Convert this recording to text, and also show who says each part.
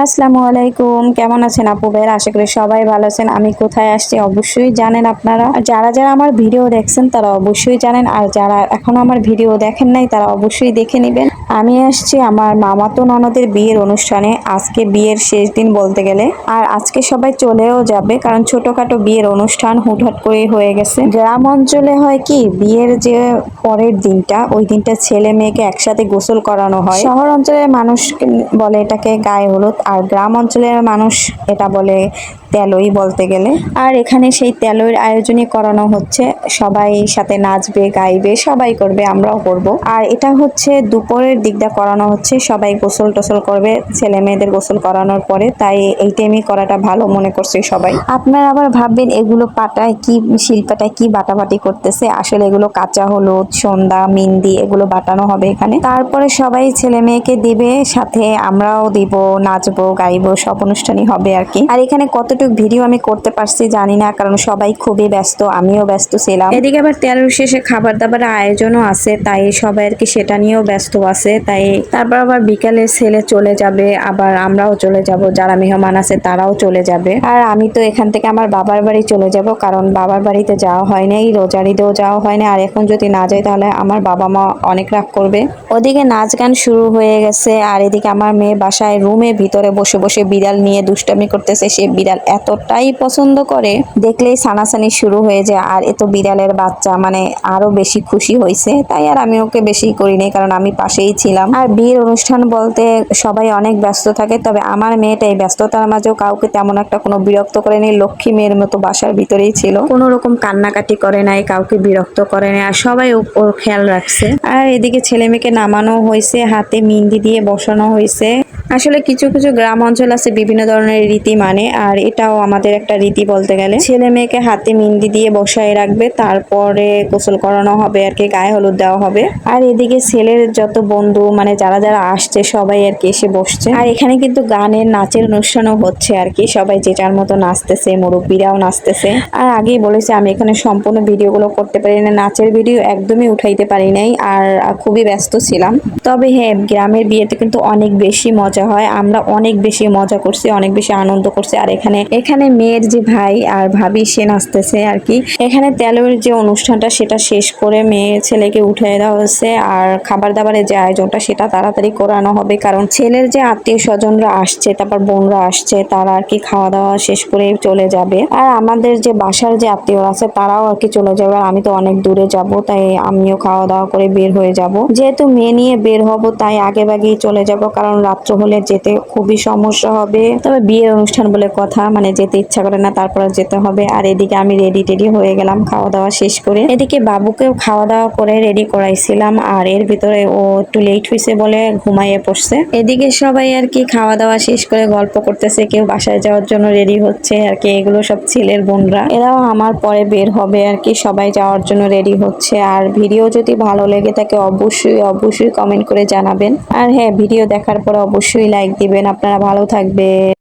Speaker 1: আসসালামু আলাইকুম, কেমন আছেন আপু ভাইয়েরা? আশা করি সবাই ভালো আছেন। আমি কোথায় আসছি অবশ্যই জানেন আপনারা। আর যারা যারা আমার ভিডিও দেখছেন তারা অবশ্যই জানেন, আর যারা এখনো আমার ভিডিও দেখেন নাই তারা অবশ্যই দেখে নেবেন। আমি আসছি আমার মামাতো ননদের বিয়ের অনুষ্ঠানে। আজকে বিয়ের শেষ দিন বলতে গেলে, আর আজকে সবাই চলেও যাবে কারণ ছোটখাটো বিয়ের অনুষ্ঠান হুটহাট করে হয়ে গেছে। গ্রাম অঞ্চলে হয় কি, বিয়ের যে পরের দিনটা, ওই দিনটা ছেলে মেয়েকে একসাথে গোসল করানো হয়। শহর অঞ্চলের মানুষ বলে এটাকে গায়ে হলুদ, আর গ্রাম অঞ্চলের মানুষ এটা বলে তেলই বলতে গেলে। আর এখানে সেই তেলই আয়োজনই করানো হচ্ছে, সবাই সাথে নাচবে গাইবে, সবাই করবে, আমরাও করব। আর এটা হচ্ছে দুপুরের দিকটা করানো হচ্ছে, সবাই গোসল টোসল করবে ছেলে মেয়েদের গোসল করানোর পরে, তাই এই টাইমই করাটা ভালো মনে করছে সবাই। আপনারা আবার ভাববেন এগুলো পাটায় কি, শিল্পাটায় কি বাটাবাটি করতেছে, আসলে এগুলো কাঁচা হলুদ, সন্ধ্যা, মেহেন্দি এগুলো বাটানো হবে এখানে। তারপরে সবাই ছেলে মেয়েকে দিবে, সাথে আমরাও দিব, নাচবো গাইবো, সব অনুষ্ঠানই হবে আর কি। আর এখানে কতটুকু ভিডিও আমি করতে পারছি জানি না, কারণ সবাই খুবই ব্যস্ত, আমিও ব্যস্ত ছিলাম। এদিকে আবার তেলের শেষে খাবার দাবারের আয়োজনও আছে, তাই সবাই আর কি সেটা নিয়েও ব্যস্ত আছে। তাই তারপর আবার বিকালে ছেলে চলে যাবে, আবার আমরাও চলে যাব, যারা মেহমান আছে তারাও চলে যাবে। আর আমি তো এখান থেকে আমার বাবার বাড়ি চলে যাব, কারণ বাবার বাড়িতে যাওয়া হয় নাই, রোজার ঈদেও যাওয়া হয় না। আর এখন যদি না যাই তাহলে আমার বাবা মা অনেক রাগ করবে। ওদিকে নাচ গান শুরু হয়ে গেছে, আর এদিকে আমার মেয়ে বাসায় রুমে ভিতরে বসে বসে বিড়াল নিয়ে দুষ্টামি করতেছে। সে বিড়াল এতটাই পছন্দ করে, দেখলেই সানাসানি শুরু হয়ে যায়। আর এত বিড়ালের বাচ্চা মানে আরো বেশি খুশি হয়েছে, তাই আর আমি ওকে বেশি করিনি, কারণ আমি পাশেই ছিলাম। আর বিয়ের অনুষ্ঠান বলতে সবাই অনেক ব্যস্ত থাকে, তবে আমার মেয়েটাই ব্যস্ততার মাঝেও কাউকে তেমন একটা কোনো বিরক্ত করেনি, লক্ষ্মী মেয়ের মতো বাসার ভিতরেই ছিল, কোনো রকম কান্নাকাটি করে নাই, কাউকে বিরক্ত করে নাই, আর সবাই ওর খেয়াল রাখছে। আর এদিকে ছেলে মেয়েকে নামানো হয়েছে, হাতে মেহেন্দি দিয়ে বসানো হয়েছে। আসলে কিছু কিছু গ্রাম অঞ্চল আছে বিভিন্ন ধরনের রীতি মানে, আর এটাও আমাদের একটা রীতি বলতে গেলে। ছেলে মেয়েকে হাতে মেহেন্দি দিয়ে বসায় রাখবে, তারপরে গোসল করানো হবে আর কি, গায়ে হলুদ দেওয়া হবে। আর এদিকে ছেলের যত বন্ধু মানে যারা যারা আসছে সবাই আর কি এসে বসছে। আর এখানে কিন্তু গানের নাচের অনুষ্ঠানও হচ্ছে আর কি, সবাই যে যার মতো নাচতেছে, মুরব্বীরাও নাচতেছে। আর আগেই বলেছি আমি এখানে সম্পূর্ণ ভিডিওগুলো করতে পারি না, নাচের ভিডিও একদমই উঠাইতে পারি নাই, আর খুবই ব্যস্ত ছিলাম। তবে হ্যাঁ, গ্রামের বিয়েতে কিন্তু অনেক বেশি মজা হয়, আমরা অনেক বেশি মজা করছি, অনেক বেশি আনন্দ করছি। আর এখানে এখানে মেয়ের যে ভাই আর ভাবি সে নাচতেছে আর কি। এখানে তেলের যে অনুষ্ঠানটা সেটা শেষ করে মেয়ে ছেলেকে উঠে দেওয়া হচ্ছে, আর খাবার দাবারের যে আয়োজনটা সেটা তাড়াতাড়ি করানো হবে, কারণ ছেলের যে আত্মীয় স্বজনরা আসছে, তারপর বোনরা আসছে, তারা আর কি খাওয়া দাওয়া শেষ করে চলে যাবে। আর আমাদের যে বাসার যে আত্মীয় আছে তারাও আর কি চলে যাবে, আর আমি তো অনেক দূরে যাব, তাই আমিও খাওয়া দাওয়া করে বের হয়ে যাব। যেহেতু মেয়ে নিয়ে বের হব তাই আগে ভাগেই চলে যাব, কারণ রাত্র হলে যেতে খুবই সমস্যা হবে। তবে বিয়ের অনুষ্ঠান বলে কথা, মানে যেতে ইচ্ছা করে না, তারপর যেতে হবে। আর এদিকে আমি রেডি টেডি হয়ে গেলাম খাওয়া দাওয়া শেষ করে। এদিকে বাবুকেও খাওয়া দাওয়া করে রেডি করাইছিলাম, আর এর ভিতরে ও একটু লেট হয়েছে বলে ঘুমাইয়ে পড়ছে। এদিকে সবাই আর কি খাওয়া দাওয়া শেষ করে গল্প করতেছে, কেউ বাসায় যাওয়ার জন্য রেডি হচ্ছে আর কি। এগুলো সব ছেলের বোনরা, এরাও আমার পরে বের হবে আর কি, সবাই যাওয়ার জন্য রেডি হচ্ছে। আর ভিডিও যদি ভালো লেগে থাকে অবশ্যই অবশ্যই কমেন্ট করে জানাবেন, আর হ্যাঁ ভিডিও দেখার পর অবশ্যই লাইক দিবেন। আপনারা ভালো থাকবেন।